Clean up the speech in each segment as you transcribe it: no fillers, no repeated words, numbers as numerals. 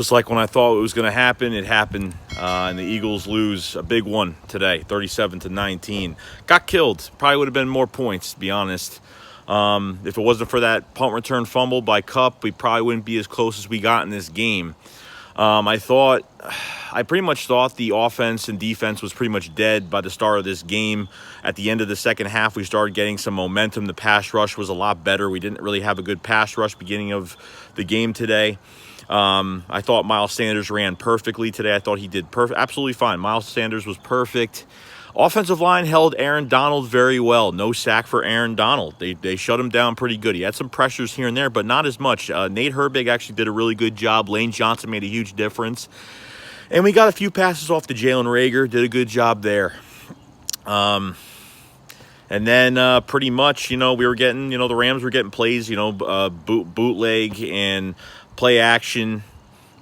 Just like when I thought it was going to happen, it happened, and the Eagles lose a big one today, 37-19. Got killed. Probably would have been more points, to be honest. If it wasn't for that punt return fumble by Kupp, we probably wouldn't be as close as we got in this game. I pretty much thought the offense and defense was pretty much dead by the start of this game. At the end of the second half, we started getting some momentum. The pass rush was a lot better. We didn't really have a good pass rush beginning of the game today. I thought Miles Sanders ran perfectly today. I thought he did absolutely fine. Miles Sanders was perfect. Offensive line held Aaron Donald very well. No sack for Aaron Donald. They shut him down pretty good. He had some pressures here and there, but not as much. Nate Herbig actually did a really good job. Lane Johnson made a huge difference. And we got a few passes off to Jalen Reagor. Did a good job there. And then pretty much, we were getting, the Rams were getting plays, bootleg and play action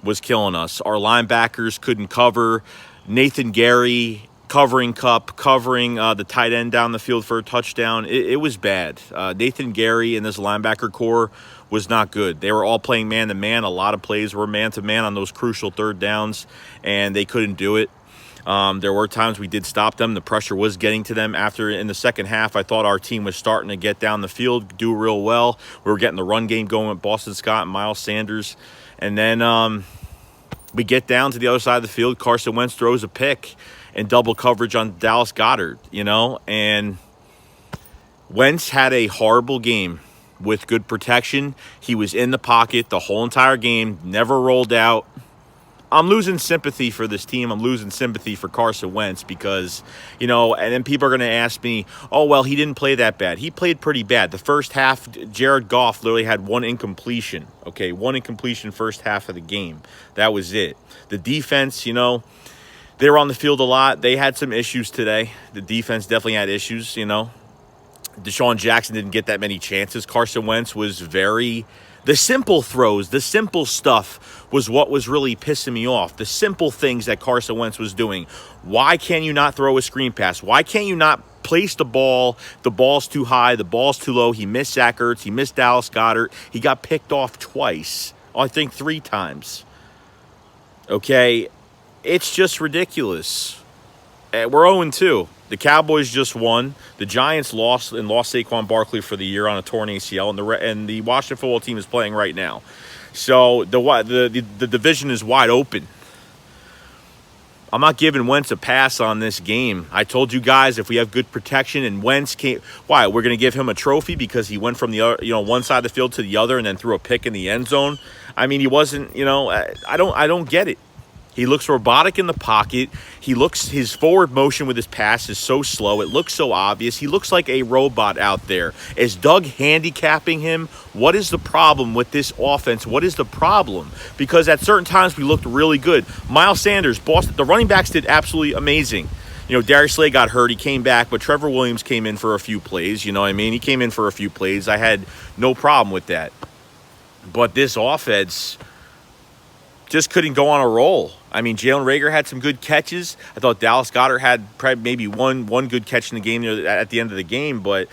was killing us. Our linebackers couldn't cover. Nathan Gary covering Kupp, covering the tight end down the field for a touchdown. It was bad. Nathan Gary and this linebacker core was not good. They were all playing man-to-man. A lot of plays were man-to-man on those crucial third downs, and they couldn't do it. There were times we did stop them. The pressure was getting to them. After in the second half, I thought our team was starting to get down the field, do real well. We were getting the run game going with Boston Scott and Miles Sanders. And then we get down to the other side of the field. Carson Wentz throws a pick in double coverage on Dallas Goedert, and Wentz had a horrible game with good protection. He was in the pocket the whole entire game, never rolled out. I'm losing sympathy for this team. I'm losing sympathy for Carson Wentz because, and then people are going to ask me, oh, well, he didn't play that bad. He played pretty bad. The first half, Jared Goff literally had one incompletion, one incompletion first half of the game. That was it. The defense, they were on the field a lot. They had some issues today. The defense definitely had issues, Deshaun Jackson didn't get that many chances. Carson Wentz was the simple throws, the simple stuff was what was really pissing me off. The simple things that Carson Wentz was doing. Why can you not throw a screen pass? Why can't you not place the ball? The ball's too high. The ball's too low. He missed Zach Ertz. He missed Dallas Goedert. He got picked off twice. I think 3 times. Okay, it's just ridiculous. We're 0-2. The Cowboys just won. The Giants lost Saquon Barkley for the year on a torn ACL, and the Washington football team is playing right now. So the division is wide open. I'm not giving Wentz a pass on this game. I told you guys if we have good protection and Wentz can't, we're going to give him a trophy because he went from the other, one side of the field to the other and then threw a pick in the end zone. I mean, he wasn't, I don't get it. He looks robotic in the pocket. His forward motion with his pass is so slow. It looks so obvious. He looks like a robot out there. Is Doug handicapping him? What is the problem with this offense? What is the problem? Because at certain times we looked really good. Miles Sanders, Boston, the running backs did absolutely amazing. Darius Slay got hurt. He came back, but Trevor Williams came in for a few plays. He came in for a few plays. I had no problem with that. But this offense just couldn't go on a roll. I mean, Jalen Reagor had some good catches. I thought Dallas Goedert had maybe one good catch in the game at the end of the game, but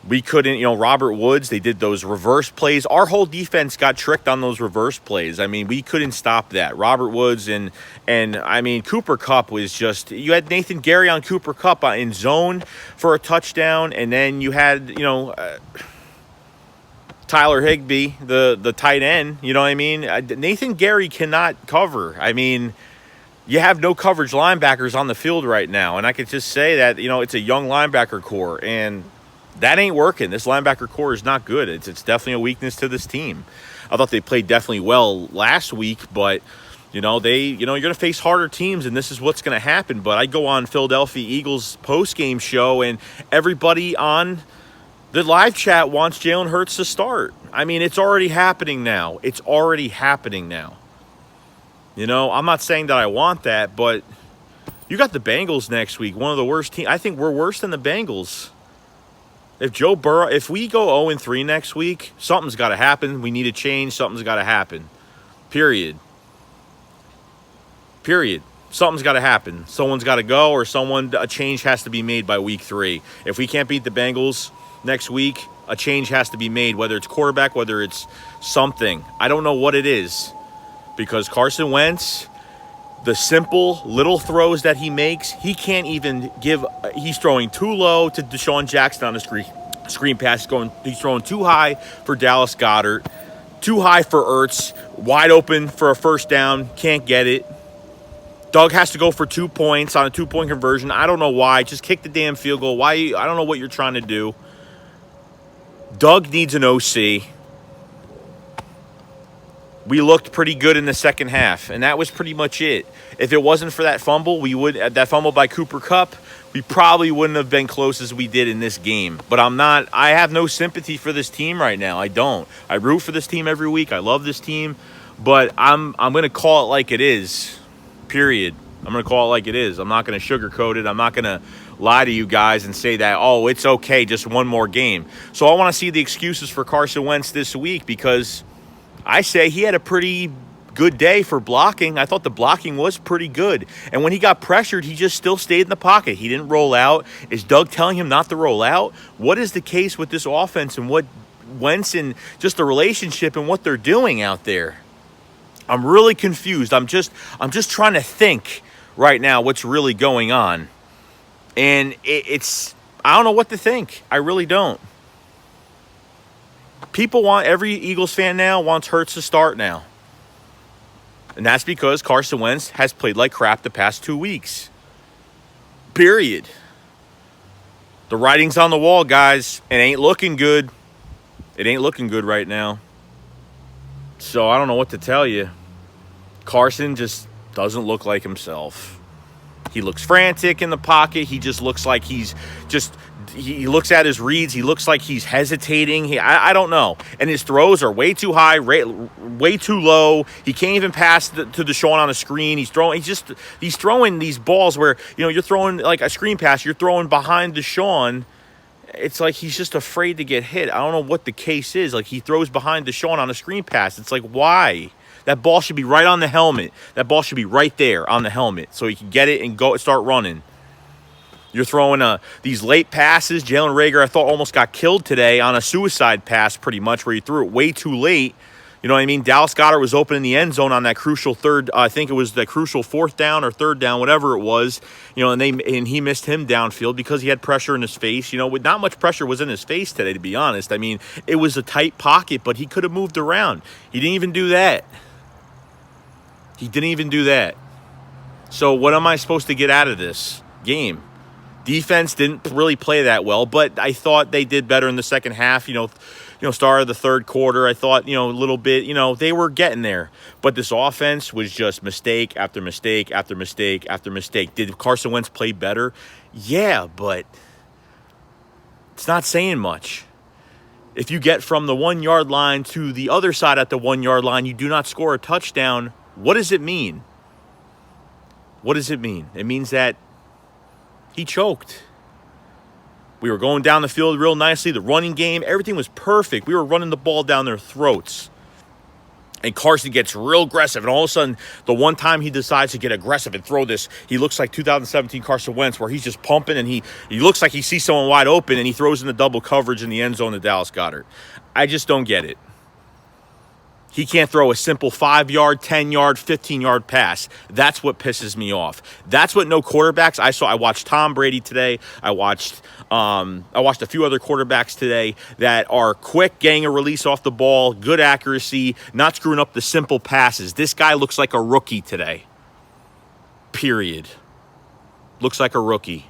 we couldn't, Robert Woods, they did those reverse plays. Our whole defense got tricked on those reverse plays. I mean, we couldn't stop that. Robert Woods and I mean, Cooper Kupp was just, you had Nathan Gary on Cooper Kupp in zone for a touchdown, and then you had, Tyler Higbee, the tight end, Nathan Gary cannot cover. I mean, you have no coverage linebackers on the field right now, and I could just say that, it's a young linebacker core, and that ain't working. This linebacker core is not good. It's definitely a weakness to this team. I thought they played definitely well last week, but, you're going to face harder teams, and this is what's going to happen. But I go on Philadelphia Eagles post-game show, and everybody on the live chat wants Jalen Hurts to start. I mean, it's already happening now. I'm not saying that I want that, but you got the Bengals next week, one of the worst teams. I think we're worse than the Bengals. If we go 0-3 next week, something's got to happen. We need a change. Something's got to happen. Period. Something's got to happen. Someone's got to go, or a change has to be made by week 3. If we can't beat the Bengals next week, a change has to be made, whether it's quarterback, whether it's something. I don't know what it is. because Carson Wentz, the simple little throws that he makes, he can't even give. He's throwing too low to Deshaun Jackson on the screen pass. He's throwing too high for Dallas Goedert, too high for Ertz, wide open for a first down, can't get it. Doug has to go for 2 points on a 2-point conversion. I don't know why. Just kick the damn field goal. Why? I don't know what you're trying to do. Doug needs an OC. We looked pretty good in the second half, and that was pretty much it. If it wasn't for that fumble, that fumble by Cooper Kupp, we probably wouldn't have been close as we did in this game. But I have no sympathy for this team right now. I don't. I root for this team every week. I love this team, but I'm going to call it like it is. Period. I'm going to call it like it is. I'm not going to sugarcoat it. I'm not going to lie to you guys and say that, oh, it's okay, just one more game. So I want to see the excuses for Carson Wentz this week, because I say he had a pretty good day for blocking. I thought the blocking was pretty good. And when he got pressured, he just still stayed in the pocket. He didn't roll out. Is Doug telling him not to roll out? What is the case with this offense and what Wentz and just the relationship and what they're doing out there? I'm really confused. I'm just trying to think right now what's really going on. And I don't know what to think. I really don't. Every Eagles fan now wants Hurts to start now. And that's because Carson Wentz has played like crap the past 2 weeks. Period. The writing's on the wall, guys. It ain't looking good. It ain't looking good right now. So I don't know what to tell you. Carson just doesn't look like himself. He looks frantic in the pocket. He just looks like he looks at his reads. He looks like he's hesitating. I don't know. And his throws are way too high, way too low. He can't even pass to Deshaun on a screen. He's throwing these balls where, you're throwing like a screen pass. You're throwing behind Deshaun. It's like he's just afraid to get hit. I don't know what the case is. Like, he throws behind Deshaun on a screen pass. It's like, why? That ball should be right on the helmet. That ball should be right there on the helmet so he can get it and start running. You're throwing these late passes. Jalen Reagor, I thought, almost got killed today on a suicide pass pretty much, where he threw it way too late. You know what I mean? Dallas Goedert was open in the end zone on that crucial I think it was the crucial 4th down or 3rd down, whatever it was. And he missed him downfield because he had pressure in his face. Not much pressure was in his face today, to be honest. I mean, it was a tight pocket, but he could have moved around. He didn't even do that. So what am I supposed to get out of this game? Defense didn't really play that well, but I thought they did better in the second half. Start of the third quarter, I thought, a little bit, they were getting there. But this offense was just mistake after mistake after mistake after mistake. Did Carson Wentz play better? Yeah, but it's not saying much. If you get from the 1-yard line to the other side at the 1-yard line, you do not score a touchdown. What does it mean? What does it mean? It means that he choked. We were going down the field real nicely. The running game, everything was perfect. We were running the ball down their throats. And Carson gets real aggressive. And all of a sudden, the one time he decides to get aggressive and throw this, he looks like 2017 Carson Wentz, where he's just pumping and he looks like he sees someone wide open and he throws in the double coverage in the end zone to Dallas Goedert. I just don't get it. He can't throw a simple 5-yard, 10-yard, 15-yard pass. That's what pisses me off. That's what no quarterbacks. I watched Tom Brady today. I watched a few other quarterbacks today that are quick, getting a release off the ball, good accuracy, not screwing up the simple passes. This guy looks like a rookie today. Period. Looks like a rookie.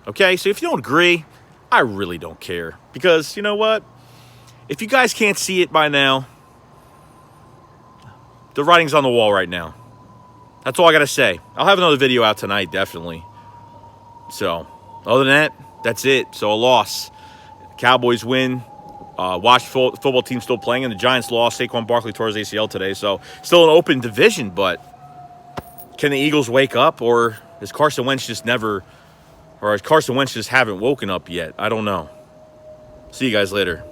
Okay, so if you don't agree, I really don't care. Because, you know what? If you guys can't see it by now, the writing's on the wall right now. That's all I got to say. I'll have another video out tonight, definitely. So, other than that, that's it. So, a loss. Cowboys win. Washington football team still playing, and the Giants lost. Saquon Barkley tore his ACL today. So, still an open division, but can the Eagles wake up? Or has Carson Wentz just haven't woken up yet? I don't know. See you guys later.